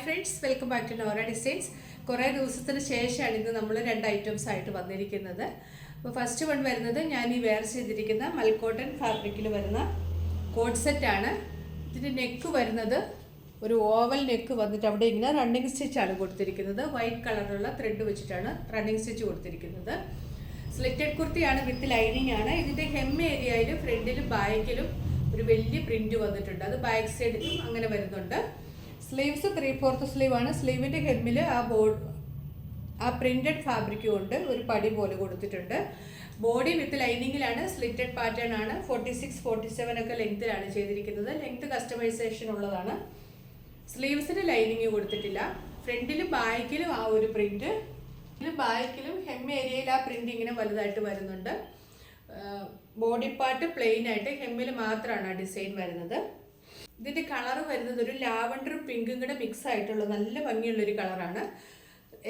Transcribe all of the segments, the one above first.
Friends, welcome back to Nora Designs. കുറേ ദിവസത്തിന് ശേഷമാണ് ഇന്ന് നമ്മൾ രണ്ട് ഐറ്റംസ് ആയിട്ട് വന്നിരിക്കുന്നത്. അപ്പോൾ ഫസ്റ്റ് വൺ വരുന്നത് ഞാൻ ഈ വെയർ ചെയ്തിരിക്കുന്ന മൽക്കോട്ടൺ ഫാബ്രിക്കിൽ വരുന്ന കോട്ട് സെറ്റാണ്. ഇതിൻ്റെ നെക്ക് വരുന്നത് ഒരു ഓവൽ നെക്ക് വന്നിട്ട് അവിടെ ഇങ്ങനെ റണ്ണിങ് സ്റ്റിച്ചാണ് കൊടുത്തിരിക്കുന്നത്. വൈറ്റ് കളറുള്ള ത്രെഡ് വെച്ചിട്ടാണ് റണ്ണിങ് സ്റ്റിച്ച് കൊടുത്തിരിക്കുന്നത്. സ്ലിറ്റഡ് കുർത്തിയാണ്, വിത്ത് ലൈനിങ് ആണ്. ഇതിൻ്റെ ഹെം ഏരിയയിൽ ഫ്രണ്ടിലും ബാക്കിലും ഒരു വലിയ പ്രിന്റ് വന്നിട്ടുണ്ട്. അത് ബാക്ക് സൈഡിലും അങ്ങനെ വരുന്നുണ്ട്. സ്ലീവ്സ് 3/4 സ്ലീവ് ആണ്. സ്ലീവിൻ്റെ ഹെമ്മിൽ ആ പ്രിന്റഡ് ഫാബ്രിക് കൊണ്ട് ഒരു പടി പോലെ കൊടുത്തിട്ടുണ്ട്. ബോഡി വിത്ത് ലൈനിങ്ങിലാണ്, സ്ലിറ്റഡ് പാറ്റേൺ ആണ്. 46-47 ഒക്കെ ലെങ്ത്തിലാണ് ചെയ്തിരിക്കുന്നത്. ലെങ്ത് കസ്റ്റമൈസേഷൻ ഉള്ളതാണ്. സ്ലീവ്സിന് ലൈനിങ് കൊടുത്തിട്ടില്ല. ഫ്രണ്ടിലും ബാക്കിലും ആ ഒരു പ്രിന്റ്, ബാക്കിലും ഹെം ഏരിയയിൽ ആ പ്രിന്റ് ഇങ്ങനെ വലുതായിട്ട് വരുന്നുണ്ട്. ബോഡി പാർട്ട് പ്ലെയിൻ ആയിട്ട് ഹെമ്മിൽ മാത്രമാണ് ആ ഡിസൈൻ വരുന്നത്. ഇതിൻ്റെ കളർ വരുന്നത് ഒരു ലാവണ്ടറും പിങ്കും കൂടെ മിക്സ് ആയിട്ടുള്ള നല്ല ഭംഗിയുള്ളൊരു കളറാണ്.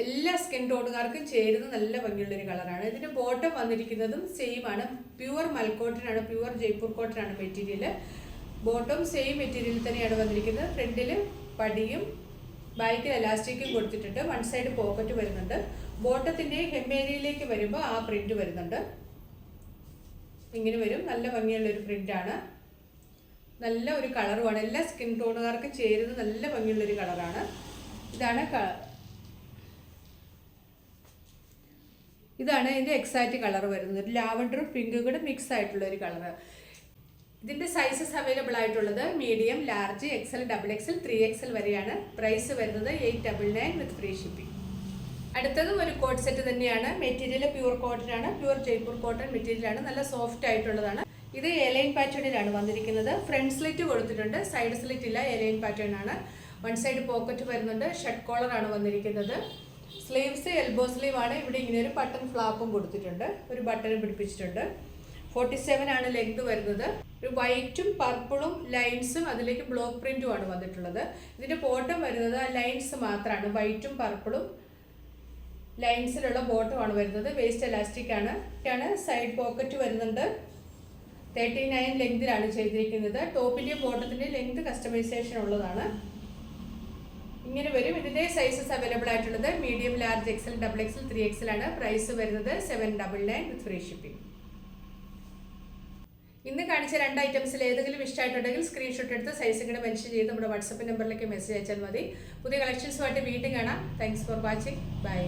എല്ലാ സ്കിൻ ടോണുകാർക്കും ചേരുന്ന നല്ല ഭംഗിയുള്ളൊരു കളറാണ്. ഇതിൻ്റെ ബോട്ടം വന്നിരിക്കുന്നതും സെയിം ആണ്. പ്യുവർ മൽക്കോട്ടൺ ആണ്, പ്യുവർ ജയ്പൂർ കോട്ടൺ ആണ് മെറ്റീരിയൽ. ബോട്ടം സെയിം മെറ്റീരിയൽ തന്നെയാണ് വന്നിരിക്കുന്നത്. ഫ്രണ്ടിൽ പടിയും ബാക്കിൽ എലാസ്റ്റിക്കും കൊടുത്തിട്ടുണ്ട്. വൺ സൈഡ് പോക്കറ്റ് വരുന്നുണ്ട്. ബോട്ടത്തിൻ്റെ ഹെം ഏരിയയിലേക്ക് വരുമ്പോൾ ആ പ്രിന്റ് വരുന്നുണ്ട്. ഇങ്ങനെ വരും. നല്ല ഭംഗിയുള്ളൊരു പ്രിന്റാണ്. നല്ല ഒരു കളറുമാണ്. എല്ലാ സ്കിൻ ടോണുകാർക്ക് ചേരുന്ന നല്ല ഭംഗിയുള്ളൊരു കളറാണ്. ഇതാണ് ഇതിൻ്റെ എക്സാക്റ്റ് കളർ വരുന്നത്. ഒരു ലാവണ്ടറും പിങ്കും കൂടെ മിക്സ് ആയിട്ടുള്ള ഒരു കളർ. ഇതിൻ്റെ സൈസസ് അവൈലബിൾ ആയിട്ടുള്ളത് medium, large, XL, XXL, 3XL വരെയാണ്. പ്രൈസ് വരുന്നത് 899 വിത്ത് ഫ്രീ ഷിപ്പിംഗ്. അടുത്തതും ഒരു കോട്ട് സെറ്റ് തന്നെയാണ്. മെറ്റീരിയൽ പ്യൂർ കോട്ടൺ ആണ്, പ്യൂർ ജയ്പൂർ കോട്ടൺ മെറ്റീരിയലാണ്. നല്ല സോഫ്റ്റ് ആയിട്ടുള്ളതാണ്. ഇത് എലൈൻ പാറ്റേണിലാണ് വന്നിരിക്കുന്നത്. ഫ്രണ്ട് സ്ലിറ്റ് കൊടുത്തിട്ടുണ്ട്, സൈഡ് സ്ലിറ്റ് ഇല്ല. എലൈൻ പാറ്റേൺ ആണ്. വൺ സൈഡ് പോക്കറ്റ് വരുന്നുണ്ട്. ഷർട്ട് കോളർ ആണ് വന്നിരിക്കുന്നത്. സ്ലീവ്സ് എൽബോ സ്ലീവ് ആണ്. ഇവിടെ ഇങ്ങനെ ഒരു ബട്ടൺ ഫ്ലാപ്പും കൊടുത്തിട്ടുണ്ട്, ഒരു ബട്ടൺ പിടിപ്പിച്ചിട്ടുണ്ട്. 47 ആണ് ലെങ്ത് വരുന്നത്. ഒരു വൈറ്റും പർപ്പിളും ലൈൻസും അതിലേക്ക് ബ്ലോക്ക് പ്രിന്റും ആണ് വന്നിട്ടുള്ളത്. ഇതിന്റെ ബോട്ടം വരുന്നത് ആ ലൈൻസ് മാത്രമാണ്. വൈറ്റും പർപ്പിളും ലൈൻസിലുള്ള ബോട്ടം ആണ് വരുന്നത്. വേസ്റ്റ് എലാസ്റ്റിക് ആണ്. സൈഡ് പോക്കറ്റ് വരുന്നുണ്ട്. 39 ലെങ്തിലാണ് ചെയ്തിരിക്കുന്നത്. ടോപ്പിൻ്റെയും ബോട്ടത്തിൻ്റെ ലെങ്ത് കസ്റ്റമൈസേഷൻ ഉള്ളതാണ്. ഇങ്ങനെ വരും. ഇതിൻ്റെ സൈസസ് അവൈലബിൾ ആയിട്ടുള്ളത് medium, large, XL, XXL, 3XL ആണ്. പ്രൈസ് വരുന്നത് 799 വിത്ത് ഫ്രീ ഷിപ്പിംഗ്. ഇന്ന് കാണിച്ച രണ്ട് ഐറ്റംസിൽ ഏതെങ്കിലും ഇഷ്ടമായിട്ടുണ്ടെങ്കിൽ സ്ക്രീൻഷോട്ട് എടുത്ത് സൈസ് കൂടെ മെൻഷൻ ചെയ്ത് നമ്മുടെ വാട്സപ്പ് നമ്പറിലേക്ക് മെസ്സേജ് അയച്ചാൽ മതി. പുതിയ കളക്ഷൻസുമായിട്ട് വീണ്ടും കാണാം. Thanks for watching. ബൈ.